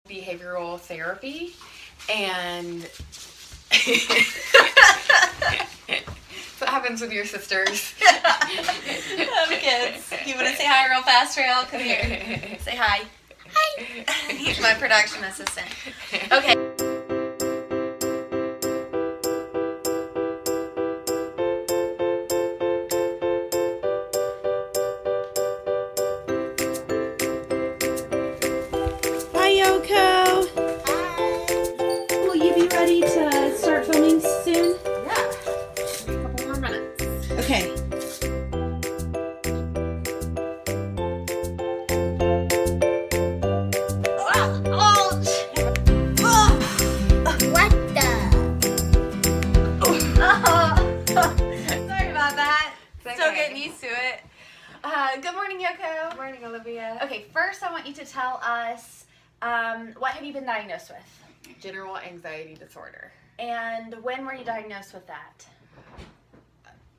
behavioral therapy, and what happens with your sisters? Kids. You want to say hi real fast, Rael? Come here. Say hi. Hi. He's my production assistant. Okay. Hi, Yoko. Hi. Will you be ready to start filming soon? Yeah. A couple more minutes. Okay. Sorry about that. It's Still okay. getting used to it. Good morning, Yoko. Good morning, Olivia. Okay, first I want you to tell us what have you been diagnosed with? General anxiety disorder. And when were you diagnosed with that?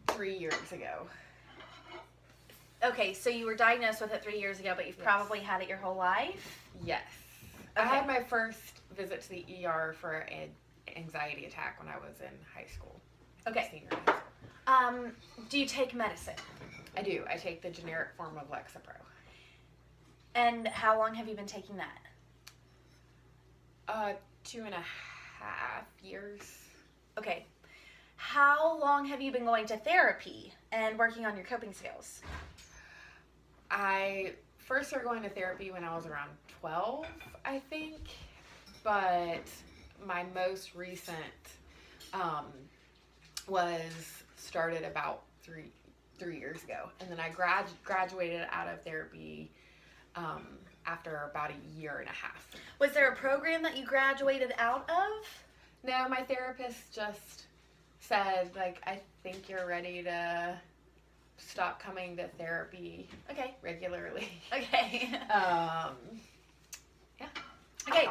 3 years ago. Okay, so you were diagnosed with it 3 years ago, but you've Yes. probably had it your whole life? Yes. I had my first visit to the ER for an anxiety attack when I was in high school. Okay. Senior in high school. Do you take medicine? I do. I take the generic form of Lexapro. And how long have you been taking that? 2.5 years. Okay. How long have you been going to therapy and working on your coping skills? I first started going to therapy when I was around 12, I think. But my most recent was started about three years ago. And then I graduated out of therapy after about a year and a half. Was there a program that you graduated out of? No, my therapist just said, like, I think you're ready to stop coming to therapy Okay. regularly. Okay. Yeah. Okay.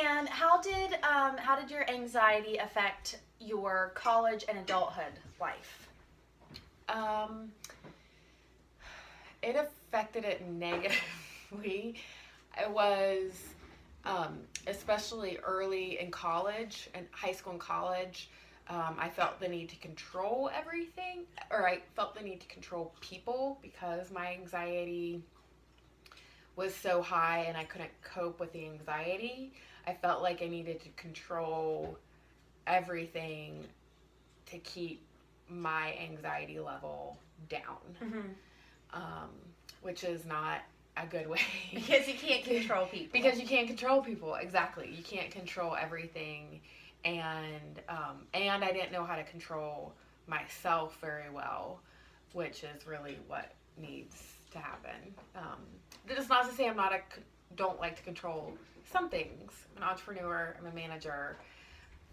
And how did your anxiety affect your college and adulthood life? It affected it negatively. It was, especially early in college, in high school and college, I felt the need to control everything, or I felt the need to control people because my anxiety was so high and I couldn't cope with the anxiety. I felt like I needed to control everything to keep my anxiety level down, which is not a good way. Because you can't control people. Because you can't control people, exactly. You can't control everything, and I didn't know how to control myself very well, which is really what needs to happen. That's not to say don't like to control some things. I'm an entrepreneur. I'm a manager.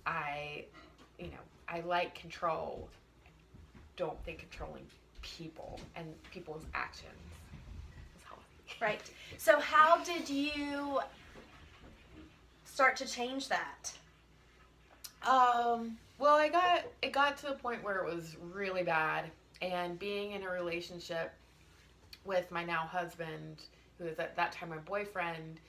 I like control. Don't think controlling people and people's actions is healthy. Right. So how did you start to change that? Well, it got to the point where it was really bad, and being in a relationship with my now husband, who was at that time my boyfriend,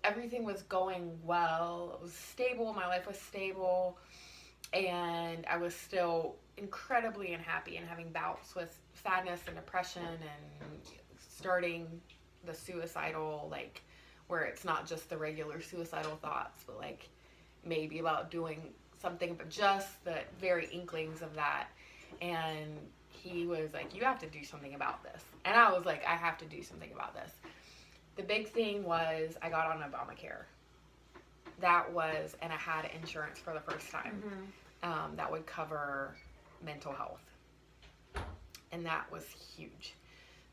everything was going well. It was stable. My life was stable, and I was still incredibly unhappy and having bouts with sadness and depression and starting the suicidal, like, where it's not just the regular suicidal thoughts, but like maybe about doing something, but just the very inklings of that. And he was like, you have to do something about this. And I was like, I have to do something about this. The big thing was I got on Obamacare. And I had insurance for the first time. That would cover mental health. And that was huge.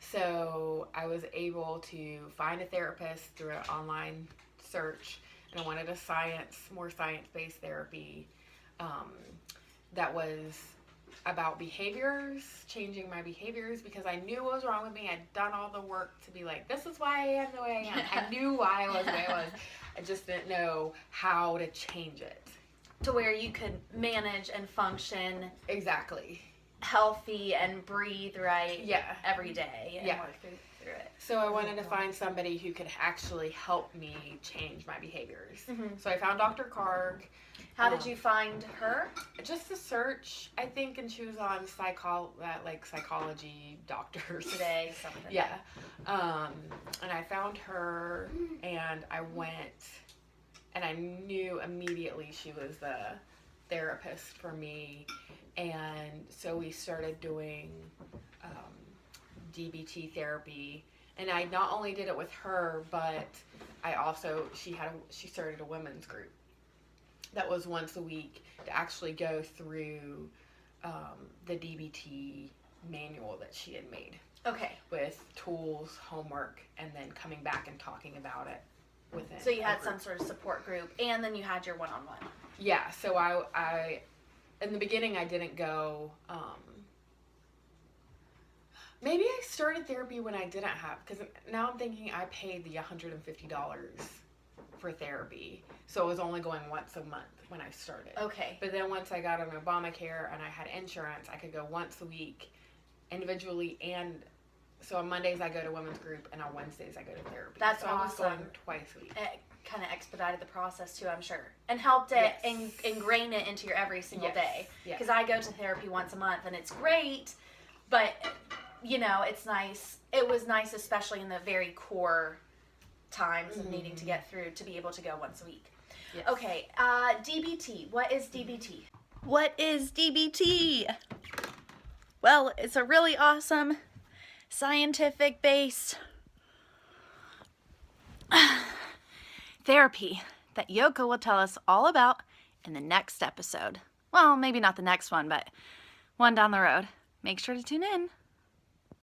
So I was able to find a therapist through an online search, and I wanted more science-based therapy that was about behaviors, changing my behaviors, because I knew what was wrong with me. I'd done all the work to be like, this is why I am the way I am. I knew why I was the way I was. I just didn't know how to change it. To where you could manage and function Exactly. healthy and breathe right Yeah. every day and Yeah. work through through it. So I wanted to find somebody who could actually help me change my behaviors. Mhm. So I found Dr. Karg. How did you find her? Just a search, I think, and she was on psychology doctors. Today, something. Yeah. And I found her, and I went, and I knew immediately she was the therapist for me. And so we started doing DBT therapy. And I not only did it with her, but I also, she started a women's group that was once a week to actually go through the DBT manual that she had made. Okay. With tools, homework, and then coming back and talking about it within. So you had some sort of support group, and then you had your one-on-one. Yeah. So I in the beginning I didn't go. Maybe I started therapy when I didn't have, because now I'm thinking I paid the $150 for therapy, so it was only going once a month when I started. Okay. But then once I got on Obamacare and I had insurance, I could go once a week, individually, and so on Mondays I go to women's group, and on Wednesdays I go to therapy. That's so I was awesome. going twice a week. It kind of expedited the process too, I'm sure, and helped it Yes. ingrain it into your every single day. Yes. Because I go to therapy once a month, and it's great, but you know, it's nice. It was nice, especially in the very core times of needing to get through, to be able to go once a week. Yes. Okay, DBT. What is DBT? What is DBT? Well, it's a really awesome scientific-based therapy that Yoko will tell us all about in the next episode. Well, maybe not the next one, but one down the road. Make sure to tune in.